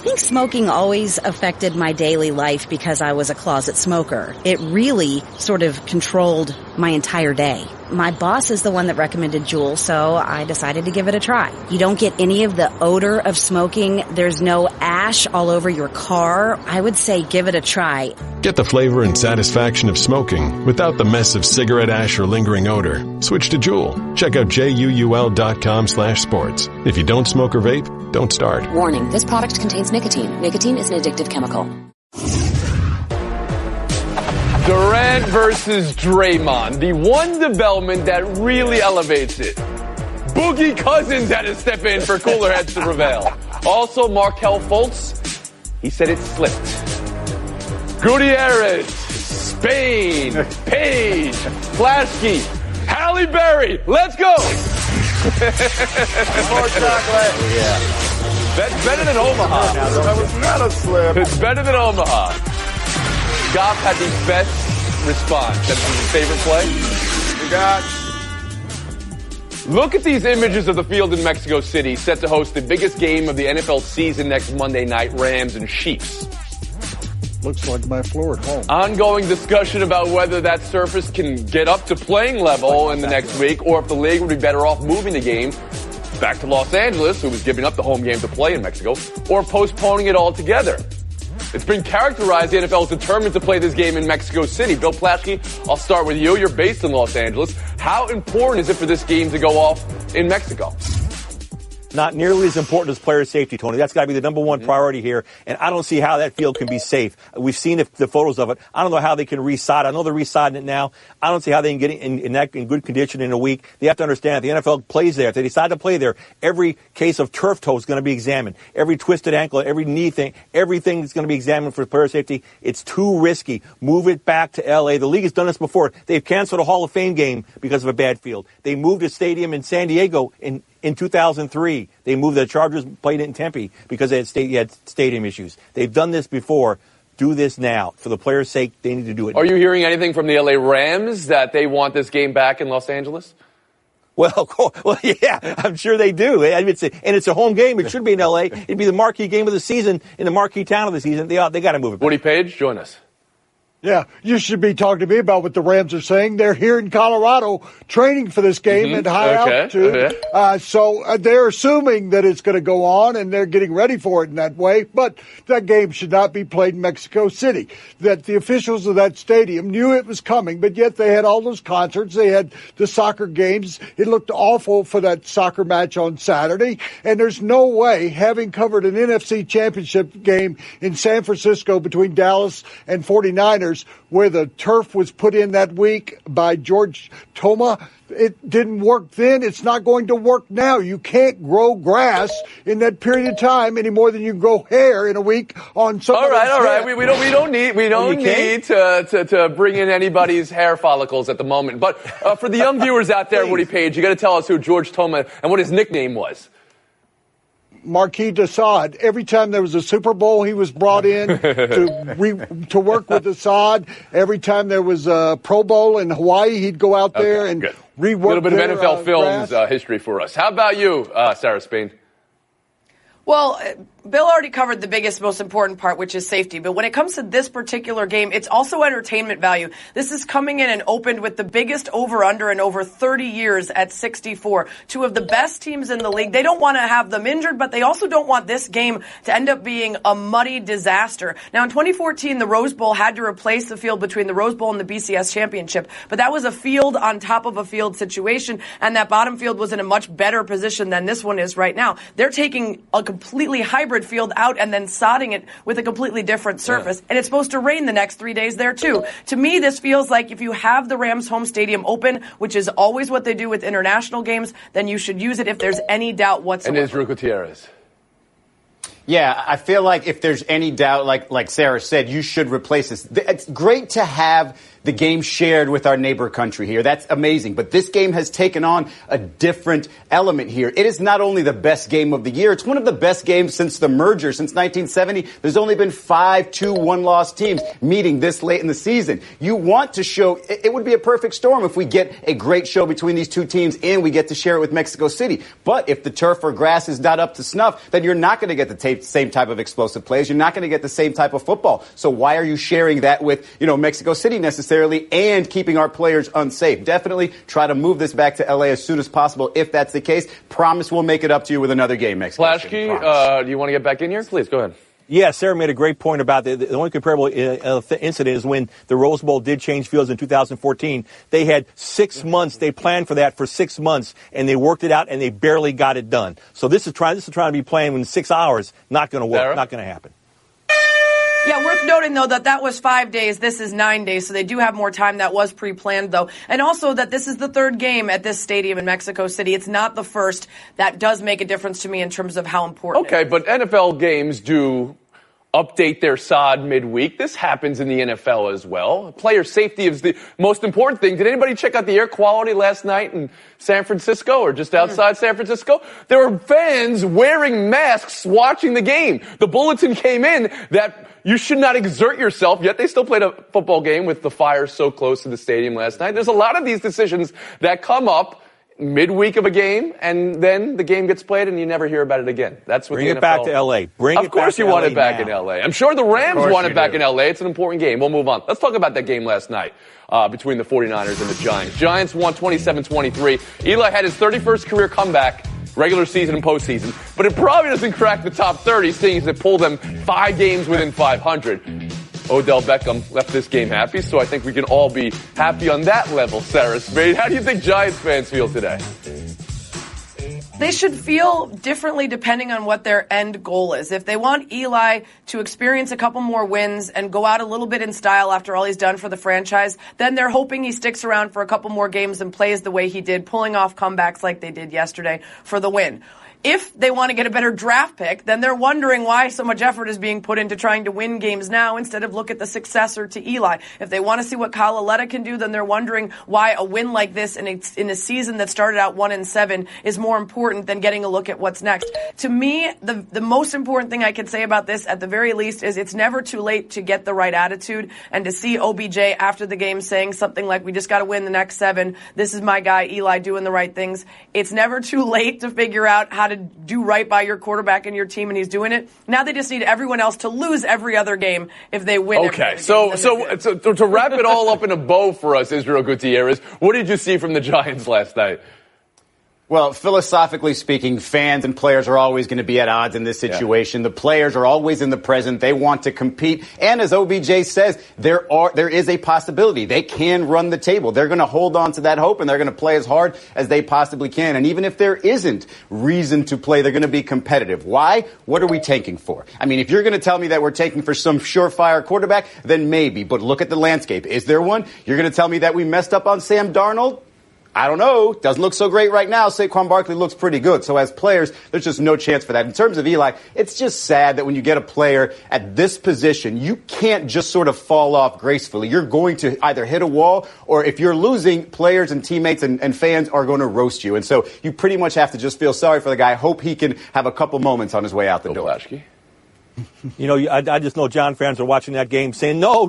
think smoking always affected my daily life because I was a closet smoker. It really sort of controlled my entire day. My boss is the one that recommended Juul, so I decided to give it a try. You don't get any of the odor of smoking. There's no ash all over your car. I would say give it a try. Get the flavor and satisfaction of smoking without the mess of cigarette ash or lingering odor. Switch to Juul. Check out JUUL.com/sports. If you don't smoke or vape, don't start. Warning, this product contains nicotine. Nicotine is an addictive chemical. Durant versus Draymond, the one development that really elevates it. Boogie Cousins had to step in for cooler heads to prevail. Also, Markelle Fultz, he said it slipped. Gutierrez, Spain, Page, Plasky, Halle Berry, let's go! More chocolate. Yeah. That's better than Omaha. That was not a slip. It's better than Omaha. Goff had the best response. That's his favorite play. We got. Look at these images of the field in Mexico City, set to host the biggest game of the NFL season next Monday night, Rams and Chiefs. Looks like my floor at home. Ongoing discussion about whether that surface can get up to playing level in the next week, or if the league would be better off moving the game back to Los Angeles, who was giving up the home game to play in Mexico, or postponing it altogether. It's been characterized the NFL is determined to play this game in Mexico City. Bill Plaschke, I'll start with you. You're based in Los Angeles. How important is it for this game to go off in Mexico? Not nearly as important as player safety, Tony. That's got to be the number one priority here, and I don't see how that field can be safe. We've seen the photos of it. I don't know how they can re-sod. I know they're re-sodding it now. I don't see how they can get it in good condition in a week. They have to understand that the NFL plays there. If they decide to play there, every case of turf toe is going to be examined. Every twisted ankle, every knee thing, everything is going to be examined for player safety. It's too risky. Move it back to L.A. The league has done this before. They've canceled a Hall of Fame game because of a bad field. They moved a stadium in San Diego in 2003, they moved the Chargers, played it in Tempe because they had stadium issues. They've done this before. Do this now. For the players' sake, they need to do it. Are you hearing anything from the LA Rams that they want this game back in Los Angeles? Well, yeah, I'm sure they do. I mean, it's a home game. It should be in L.A. It'd be the marquee game of the season in the marquee town of the season. They got to move it back. Woody Page, join us. Yeah, you should be talking to me about what the Rams are saying. They're here in Colorado training for this game at high altitude. So they're assuming that it's going to go on, and they're getting ready for it in that way. But that game should not be played in Mexico City. That the officials of that stadium knew it was coming, but yet they had all those concerts. They had the soccer games. It looked awful for that soccer match on Saturday. And there's no way, having covered an NFC championship game in San Francisco between Dallas and 49ers, where the turf was put in that week by George Toma. It didn't work then. It's not going to work now. You can't grow grass in that period of time any more than you grow hair in a week on somebody's All right. hair. We don't need to bring in anybody's hair follicles at the moment. But for the young viewers out there, Woody Page, you got to tell us who George Toma and what his nickname was. Marquis de Sade. Every time there was a Super Bowl, he was brought in to work with Assad. Every time there was a Pro Bowl in Hawaii, he'd go out there and rework. A little bit of NFL Films history for us. How about you, Sarah Spain? Well, Bill already covered the biggest, most important part, which is safety. But when it comes to this particular game, it's also entertainment value. This is coming in and opened with the biggest over-under in over 30 years at 64. Two of the best teams in the league. They don't want to have them injured, but they also don't want this game to end up being a muddy disaster. Now, in 2014, the Rose Bowl had to replace the field between the Rose Bowl and the BCS Championship. But that was a field on top of a field situation, and that bottom field was in a much better position than this one is right now. They're taking a completely hybrid field out and then sodding it with a completely different surface. And it's supposed to rain the next 3 days there too. To me, this feels like if you have the Rams home stadium open, which is always what they do with international games, then you should use it if there's any doubt whatsoever. And Israel Gutierrez. Yeah, I feel like if there's any doubt, like Sarah said, you should replace this. It's great to have the game shared with our neighbor country here. That's amazing. But this game has taken on a different element here. It is not only the best game of the year, it's one of the best games since the merger. Since 1970, there's only been 5 2-1-loss teams meeting this late in the season. You want to show, it would be a perfect storm if we get a great show between these two teams and we get to share it with Mexico City. But if the turf or grass is not up to snuff, then you're not going to get the taste same type of explosive plays. You're not going to get the same type of football. So why are you sharing that with, Mexico City necessarily and keeping our players unsafe? Definitely try to move this back to L.A. as soon as possible if that's the case. Promise we'll make it up to you with another game, Mexico City. Flashkey, do you want to get back in here? Please, go ahead. Yeah, Sarah made a great point about the only comparable incident is when the Rose Bowl did change fields in 2014. They had 6 months. They planned for that for 6 months, and they worked it out, and they barely got it done. So this is trying to be playing in 6 hours. Not going to work. Sarah? Not going to happen. Yeah, worth noting, though, that was 5 days. This is 9 days, so they do have more time. That was pre-planned, though. And also that this is the third game at this stadium in Mexico City. It's not the first. That does make a difference to me in terms of how important it is. But NFL games do update their sod midweek. This happens in the NFL as well. Player safety is the most important thing. Did anybody check out the air quality last night in San Francisco or just outside San Francisco? There were fans wearing masks watching the game. The bulletin came in that you should not exert yourself, yet they still played a football game with the fire so close to the stadium last night. There's a lot of these decisions that come up midweek of a game, and then the game gets played, and you never hear about it again. That's what Bring the it NFL back to L.A. Of course you want it back in L.A. I'm sure the Rams want it back in L.A. It's an important game. We'll move on. Let's talk about that game last night between the 49ers and the Giants. Giants won 27-23. Eli had his 31st career comeback, regular season and postseason, but it probably doesn't crack the top 30, seeing as it pulled them 5 games within 500. Odell Beckham left this game happy, so I think we can all be happy on that level, Sarah Spade. How do you think Giants fans feel today? They should feel differently depending on what their end goal is. If they want Eli to experience a couple more wins and go out a little bit in style after all he's done for the franchise, then they're hoping he sticks around for a couple more games and plays the way he did, pulling off comebacks like they did yesterday for the win. If they want to get a better draft pick, then they're wondering why so much effort is being put into trying to win games now instead of look at the successor to Eli. If they want to see what Kyle Aletta can do, then they're wondering why a win like this in a season that started out 1-7 is more important than getting a look at what's next. To me, the most important thing I can say about this, at the very least, is it's never too late to get the right attitude and to see OBJ after the game saying something like, we just got to win the next 7. This is my guy, Eli, doing the right things. It's never too late to figure out how to do right by your quarterback and your team, and he's doing it. Now they just need everyone else to lose every other game if they win. Okay, so to wrap it all up in a bow for us, Israel Gutierrez, what did you see from the Giants last night? Well, philosophically speaking, fans and players are always going to be at odds in this situation. Yeah. The players are always in the present. They want to compete. And as OBJ says, there is a possibility. They can run the table. They're going to hold on to that hope, and they're going to play as hard as they possibly can. And even if there isn't reason to play, they're going to be competitive. Why? What are we tanking for? I mean, if you're going to tell me that we're tanking for some surefire quarterback, then maybe. But look at the landscape. Is there one? You're going to tell me that we messed up on Sam Darnold? I don't know. Doesn't look so great right now. Saquon Barkley looks pretty good. So as players, there's just no chance for that. In terms of Eli, it's just sad that when you get a player at this position, you can't just sort of fall off gracefully. You're going to either hit a wall, or if you're losing, players and teammates and fans are going to roast you. And so you pretty much have to just feel sorry for the guy. Hope he can have a couple moments on his way out the door. You know, I just know John fans are watching that game saying, no,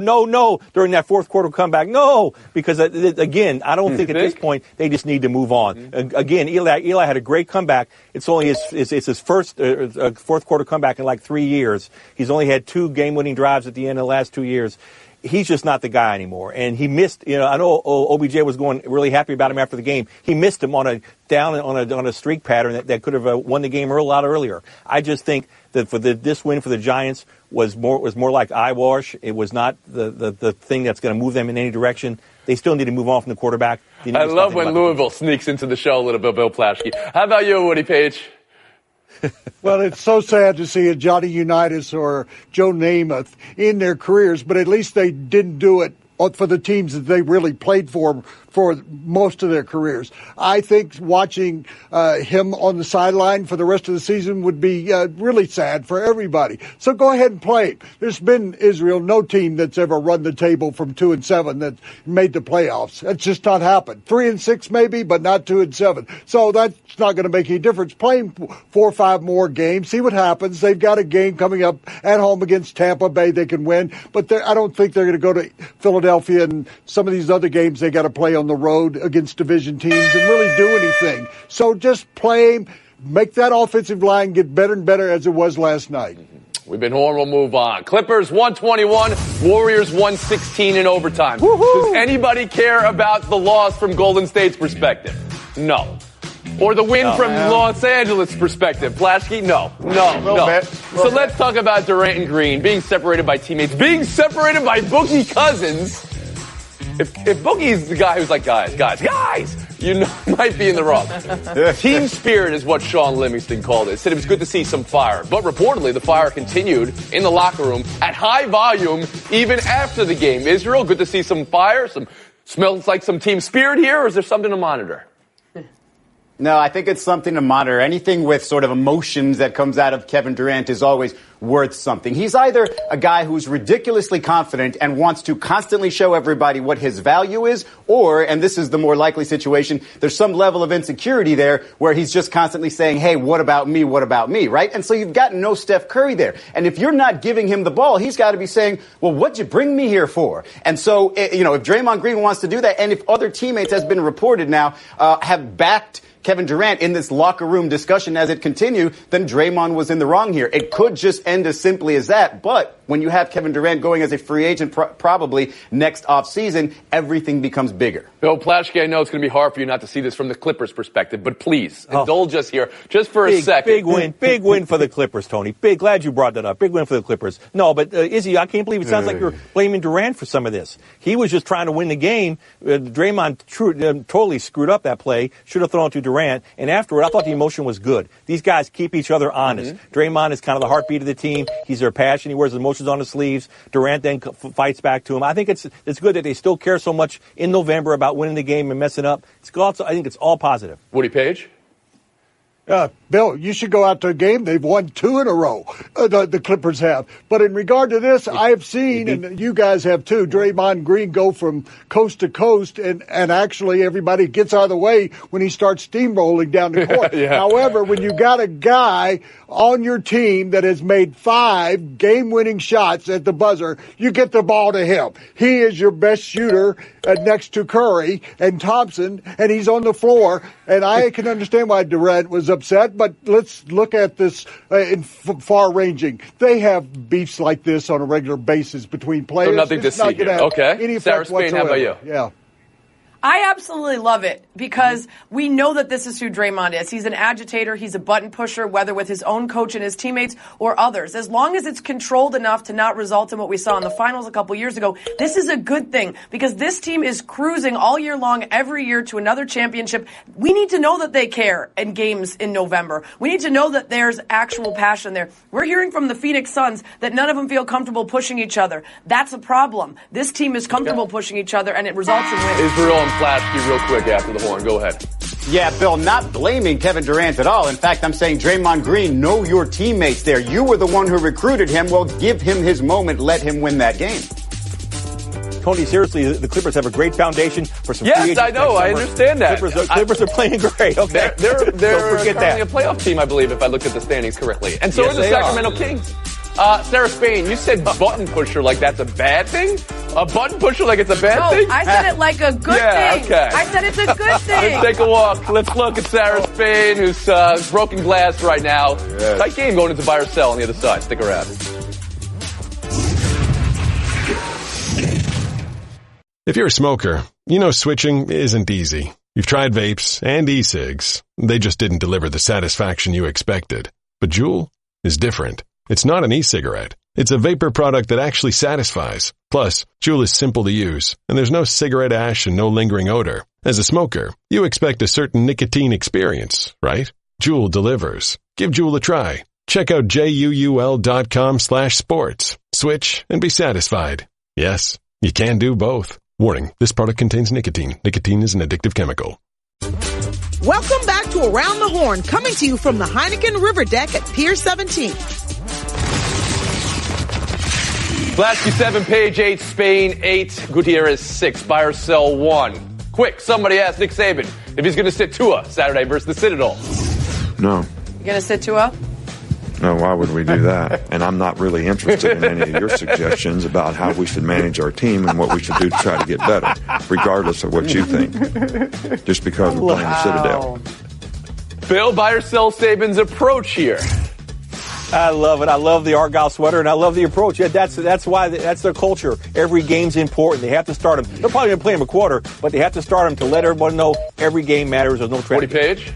during that fourth quarter comeback, no, because, again, I don't think at this point they just need to move on. Mm-hmm. Again, Eli had a great comeback. It's only his first fourth quarter comeback in like 3 years. He's only had 2 game-winning drives at the end of the last 2 years. He's just not the guy anymore. And he missed, I know OBJ was going really happy about him after the game. He missed him on a streak pattern that could have won the game a lot earlier. I just think that this win for the Giants was more like eyewash. It was not the thing that's going to move them in any direction. They still need to move on from the quarterback. I love when Louisville sneaks into the show a little bit, Bill Plaschke. How about you, Woody Page? Well, it's so sad to see a Johnny Unitas or Joe Namath in their careers, but at least they didn't do it for the teams that they really played for most of their careers. I think watching him on the sideline for the rest of the season would be really sad for everybody. So go ahead and play him. There's been, Israel, no team that's ever run the table from 2-7 that made the playoffs. That's just not happened. 3-6 maybe, but not 2-7. So that's not going to make any difference. Play him 4 or 5 more games. See what happens. They've got a game coming up at home against Tampa Bay they can win, but I don't think they're going to go to Philadelphia and some of these other games they got to play on the road against division teams and really do anything. So just play him, make that offensive line get better and better as it was last night. We've been horned. We'll move on. Clippers 121, Warriors 116 in overtime. Woo-hoo! Does anybody care about the loss from Golden State's perspective? No. Or the win from Los Angeles' perspective? Flashkey? No. So let's talk about Durant and Green being separated by teammates, being separated by Boogie Cousins. If Boogie's the guy who's like, guys, you know, might be in the wrong. Team spirit is what Sean Livingston called it. Said it was good to see some fire. But reportedly, the fire continued in the locker room at high volume even after the game. Israel, good to see some fire. Smells like some team spirit here, or is there something to monitor? No, I think it's something to monitor. Anything with sort of emotions that comes out of Kevin Durant is always worth something. He's either a guy who's ridiculously confident and wants to constantly show everybody what his value is, or, and this is the more likely situation, there's some level of insecurity there where he's just constantly saying, hey, what about me, right? And so you've got no Steph Curry there. And if you're not giving him the ball, he's got to be saying, well, what'd you bring me here for? And so, if Draymond Green wants to do that, and if other teammates, has been reported now, have backed Kevin Durant in this locker room discussion as it continued, then Draymond was in the wrong here. It could just end as simply as that. But when you have Kevin Durant going as a free agent probably next offseason, everything becomes bigger. Bill Plaschke, I know it's going to be hard for you not to see this from the Clippers' perspective, but please indulge us here just for a second. Big win for the Clippers, Tony. Glad you brought that up. Big win for the Clippers. No, but Izzy, I can't believe it sounds like you're blaming Durant for some of this. He was just trying to win the game. Draymond totally screwed up that play. Should have thrown it to Durant. And afterward, I thought the emotion was good. These guys keep each other honest. Draymond is kind of the heartbeat of the team. He's their passion. He wears his emotions on his sleeves. Durant then fights back to him. I think it's good that they still care so much in November about winning the game and messing up. I think it's all positive. Woody Page? Bill, you should go out to a game. They've won 2 in a row, the Clippers have. But in regard to this, I have seen, and you guys have too, Draymond Green go from coast to coast, and actually everybody gets out of the way when he starts steamrolling down the court. However, when you got a guy on your team that has made 5 game-winning shots at the buzzer, you get the ball to him. He is your best shooter next to Curry and Thompson, and he's on the floor. And I can understand why Durant was upset, but let's look at this in far-ranging. They have beefs like this on a regular basis between players. So nothing to see here. Okay. Sarah Spain, how about you? Yeah. I absolutely love it because we know that this is who Draymond is. He's an agitator. He's a button pusher, whether with his own coach and his teammates or others. As long as it's controlled enough to not result in what we saw in the finals a couple years ago, this is a good thing because this team is cruising all year long, every year to another championship. We need to know that they care in games in November. We need to know that there's actual passion there. We're hearing from the Phoenix Suns that none of them feel comfortable pushing each other. That's a problem. This team is comfortable pushing each other, and it results in wins. Israel and Flashkey real quick after the horn. Go ahead. Yeah, Bill, not blaming Kevin Durant at all. In fact, I'm saying, Draymond Green, know your teammates there. You were the one who recruited him. Well, give him his moment. Let him win that game. Tony, seriously, the Clippers have a great foundation for some free agents. Yes, I know. I understand that. Clippers are playing great. Okay. They're currently a playoff team, I believe, if I look at the standings correctly. And so are the Sacramento Kings. Sarah Spain, you said button pusher like that's a bad thing? A button pusher like it's a bad thing? No, I said it like a good thing. Okay. I said it's a good thing. Let's take a walk. Let's look at Sarah Spain, who's broken glass right now. Yes. Tight game going into buy or sell on the other side. Stick around. If you're a smoker, you know switching isn't easy. You've tried vapes and e-cigs. They just didn't deliver the satisfaction you expected. But Juul is different. It's not an e-cigarette. It's a vapor product that actually satisfies. Plus, Juul is simple to use, and there's no cigarette ash and no lingering odor. As a smoker, you expect a certain nicotine experience, right? Juul delivers. Give Juul a try. Check out JUUL.com/sports. Switch and be satisfied. Yes, you can do both. Warning, this product contains nicotine. Nicotine is an addictive chemical. Welcome back to Around the Horn, coming to you from the Heineken River Deck at Pier 17. Blasky 7, Page 8, Spain 8, Gutierrez 6, buy or sell 1. Quick, somebody asked Nick Saban if he's going to sit Tua Saturday versus the Citadel. No. You going to sit Tua? No, why would we do that? And I'm not really interested in any of your suggestions about how we should manage our team and what we should do to try to get better, regardless of what you think, just because we're playing the Citadel. Bill, buy or sell Saban's approach here? I love it. I love the Argyle sweater, and I love the approach. Yeah, that's why that's their culture. Every game's important. They have to start them. They're probably going to play them a quarter, but they have to start them to let everyone know every game matters. There's no traffic. Woody Page?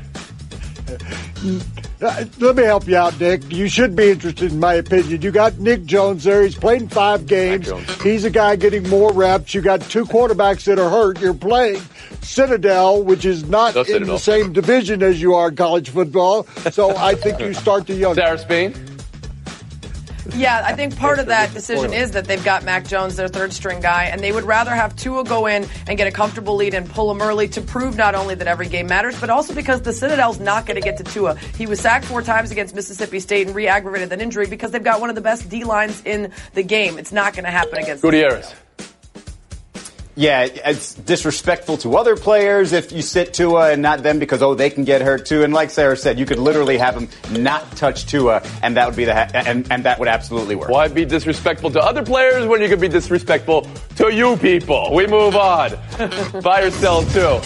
Let me help you out, Nick. You should be interested in my opinion. You got Nick Jones there. He's played in 5 games. He's a guy getting more reps. You got 2 quarterbacks that are hurt. You're playing Citadel, which is not in the same division as you are in college football. So I think you start the young. Sarah Spain? Yeah, I think part of that decision is that they've got Mac Jones, their third-string guy, and they would rather have Tua go in and get a comfortable lead and pull him early to prove not only that every game matters, but also because the Citadel's not going to get to Tua. He was sacked 4 times against Mississippi State and re-aggravated that injury because they've got one of the best D-lines in the game. It's not going to happen against Gutierrez. Yeah, it's disrespectful to other players if you sit Tua and not them because, they can get hurt too. And like Sarah said, you could literally have him not touch Tua, and that would be and that would absolutely work. Why be disrespectful to other players when you could be disrespectful to you people? We move on. Buy or sell too.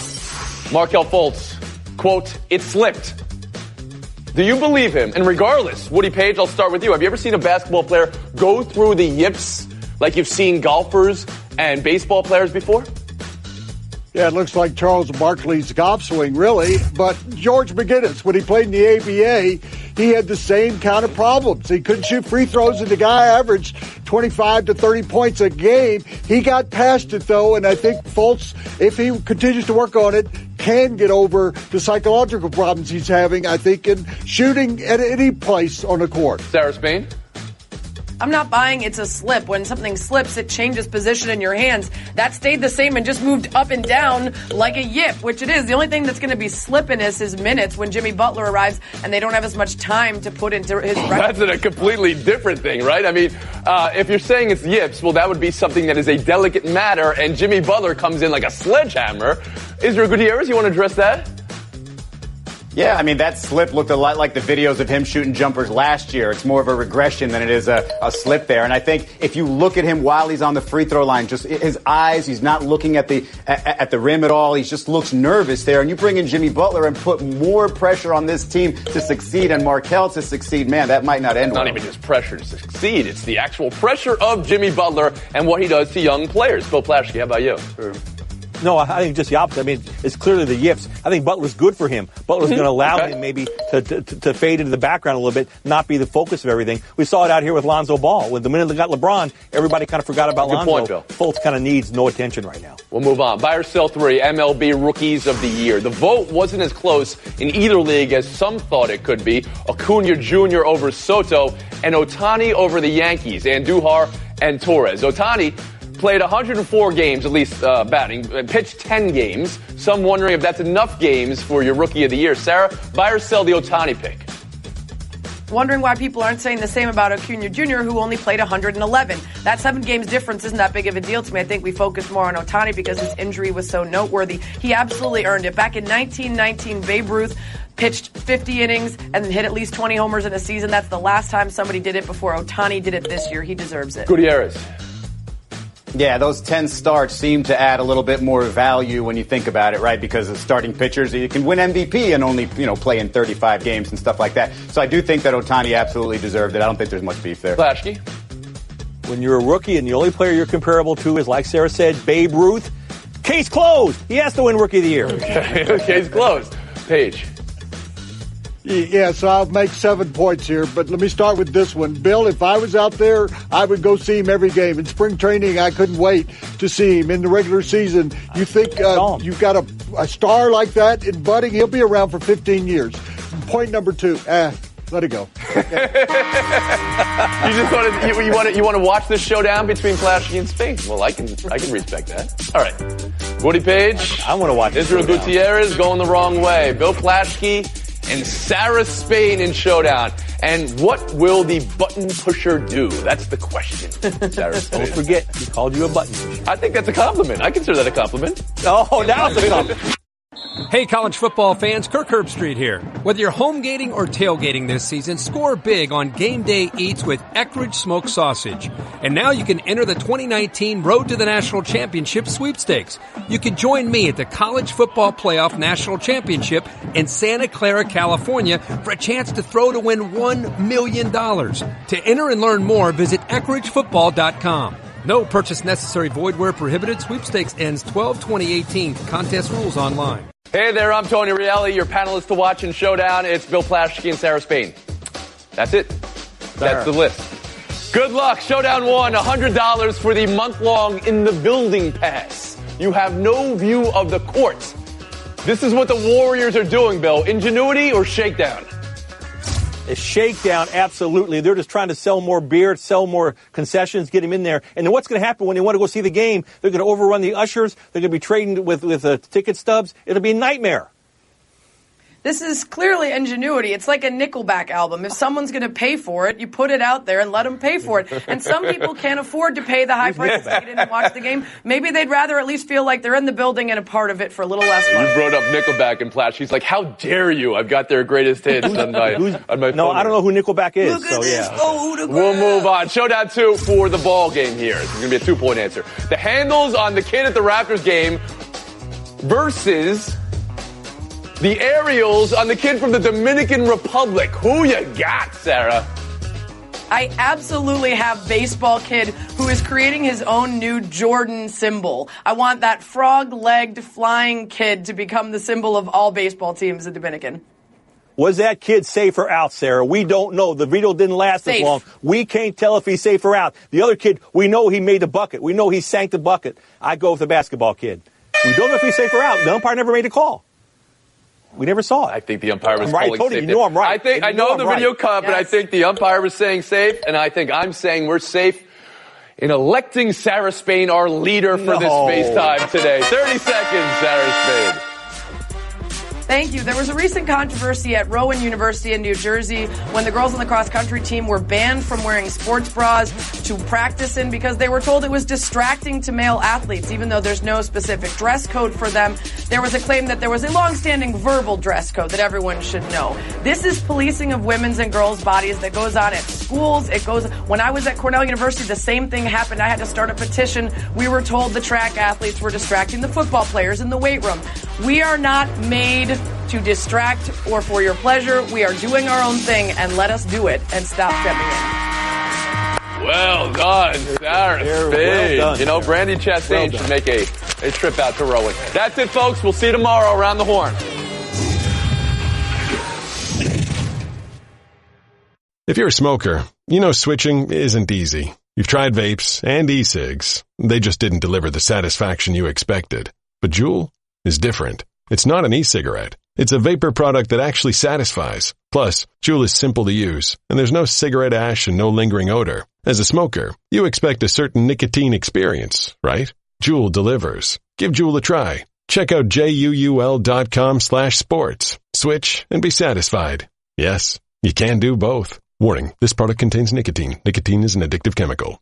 Markelle Fultz, quote, "It slipped." Do you believe him? And regardless, Woody Page, I'll start with you. Have you ever seen a basketball player go through the yips like you've seen golfers and baseball players before? Yeah, it looks like Charles Barkley's golf swing, really. But George McGinnis, when he played in the ABA, he had the same kind of problems. He couldn't shoot free throws, and the guy averaged 25 to 30 points a game. He got past it, though, and I think Fultz, if he continues to work on it, can get over the psychological problems he's having, I think, in shooting at any place on the court. Sarah Spain? I'm not buying it's a slip. When something slips, it changes position in your hands. That stayed the same and just moved up and down like a yip, which it is. The only thing that's going to be slippiness is minutes when Jimmy Butler arrives and they don't have as much time to put into his record. That's a completely different thing, right? I mean, if you're saying it's yips, well, that would be something that is a delicate matter, and Jimmy Butler comes in like a sledgehammer. Israel Gutierrez, you want to address that? Yeah, I mean, that slip looked a lot like the videos of him shooting jumpers last year. It's more of a regression than it is a slip there. And I think if you look at him while he's on the free throw line, just his eyes, he's not looking at the rim at all. He just looks nervous there. And you bring in Jimmy Butler and put more pressure on this team to succeed and Markelle to succeed. Man, that might not end well. Not even just pressure to succeed. It's the actual pressure of Jimmy Butler and what he does to young players. Bill Plaschke, how about you? No, I think just the opposite. I mean, it's clearly the yips. I think Butler's good for him. Butler's going to allow him maybe to fade into the background a little bit, not be the focus of everything. We saw it out here with Lonzo Ball. When the minute they got LeBron, everybody kind of forgot about Lonzo. Good point, Bill. Fultz kind of needs no attention right now. We'll move on. Buy or sell 3, MLB Rookies of the Year. The vote wasn't as close in either league as some thought it could be. Acuna Jr. over Soto and Ohtani over the Yankees, Andujar and Torres. Ohtani played 104 games, at least batting, pitched 10 games. Some wondering if that's enough games for your Rookie of the Year. Sarah, buy or sell the Ohtani pick? Wondering why people aren't saying the same about Acuna Jr., who only played 111. That 7 games difference isn't that big of a deal to me. I think we focus more on Ohtani because his injury was so noteworthy. He absolutely earned it. Back in 1919, Babe Ruth pitched 50 innings and hit at least 20 homers in a season. That's the last time somebody did it before Ohtani did it this year. He deserves it. Gutierrez. Yeah, those 10 starts seem to add a little bit more value when you think about it, right? Because as starting pitchers, you can win MVP and only, play in 35 games and stuff like that. So I do think that Ohtani absolutely deserved it. I don't think there's much beef there. Plaschke. When you're a rookie and the only player you're comparable to is, like Sarah said, Babe Ruth, case closed. He has to win Rookie of the Year. Okay, case closed. Page. Yeah, so I'll make 7 points here, but let me start with this one. Bill, if I was out there, I would go see him every game. In spring training, I couldn't wait to see him. In the regular season, you think you've got a star like that in budding, he'll be around for 15 years. Point number 2, let it go. You want to watch this showdown between Plaschke and Spain? Well, I can respect that. All right, Woody Page. I want to watch Israel Gutierrez going the wrong way. Bill Plaschke and Sarah Spain in showdown. And what will the button pusher do? That's the question. Sarah Spain. Don't forget, he called you a button pusher. I think that's a compliment. I consider that a compliment. Oh, now it's a compliment. Hey, college football fans, Kirk Herbstreit here. Whether you're home gating or tailgating this season, score big on Game Day Eats with Eckridge Smoked Sausage. And now you can enter the 2019 Road to the National Championship sweepstakes. You can join me at the College Football Playoff National Championship in Santa Clara, California for a chance to throw to win $1 million. To enter and learn more, visit EckridgeFootball.com. No purchase necessary, void where prohibited. Sweepstakes ends 12/2018. Contest rules online. Hey there, I'm Tony Reali, your panelist to watch in Showdown. It's Bill Plaschke and Sarah Spain. That's it. That's the list. Good luck. Showdown 1, $100 for the month-long In the Building pass. You have no view of the courts. This is what the Warriors are doing, Bill. Ingenuity or shakedown? A shakedown, absolutely. They're just trying to sell more beer, sell more concessions, get him in there. And then what's going to happen when they want to go see the game? They're going to overrun the ushers. They're going to be trading with ticket stubs. It'll be a nightmare. This is clearly ingenuity. It's like a Nickelback album. If someone's going to pay for it, you put it out there and let them pay for it. And some people can't afford to pay the high price to get in and watch the game. Maybe they'd rather at least feel like they're in the building and a part of it for a little less money. You brought up Nickelback and Plash. She's like, how dare you? I've got their greatest hits on my phone. No, I don't know who Nickelback is. Look at this photograph. We'll move on. Showdown 2 for the ball game here. This is going to be a 2-point answer. The handles on the kid at the Raptors game versus the aerials on the kid from the Dominican Republic. Who you got, Sarah? I absolutely have baseball kid who is creating his own new Jordan symbol. I want that frog-legged flying kid to become the symbol of all baseball teams in Dominican. Was that kid safe or out, Sarah? We don't know. The video didn't last as long. We can't tell if he's safe or out. The other kid, we know he made the bucket. We know he sank the bucket. I go with the basketball kid. We don't know if he's safe or out. The umpire never made a call. We never saw it. I think the umpire was calling safe. You know I'm right. I know the video cut, but I think the umpire was saying safe, and I think I'm saying we're safe in electing Sarah Spain our leader for this FaceTime today. 30 seconds, Sarah Spain. Thank you. There was a recent controversy at Rowan University in New Jersey when the girls on the cross-country team were banned from wearing sports bras to practice in because they were told it was distracting to male athletes, even though there's no specific dress code for them. There was a claim that there was a long-standing verbal dress code that everyone should know. This is policing of women's and girls' bodies that goes on at schools. It goes. When I was at Cornell University, the same thing happened. I had to start a petition. We were told the track athletes were distracting the football players in the weight room. We are not made to distract or for your pleasure. We are doing our own thing, and let us do it and stop stepping in. Well done, Sarah Spain. Well done, you know, Brandy Chastain should make a trip out to Rowan. That's it, folks. We'll see you tomorrow around the horn. If you're a smoker, you know switching isn't easy. You've tried vapes and e-cigs. They just didn't deliver the satisfaction you expected. But Juul is different. It's not an e-cigarette. It's a vapor product that actually satisfies. Plus, Juul is simple to use, and there's no cigarette ash and no lingering odor. As a smoker, you expect a certain nicotine experience, right? Juul delivers. Give Juul a try. Check out JUUL.com/sports. Switch and be satisfied. Yes, you can do both. Warning, this product contains nicotine. Nicotine is an addictive chemical.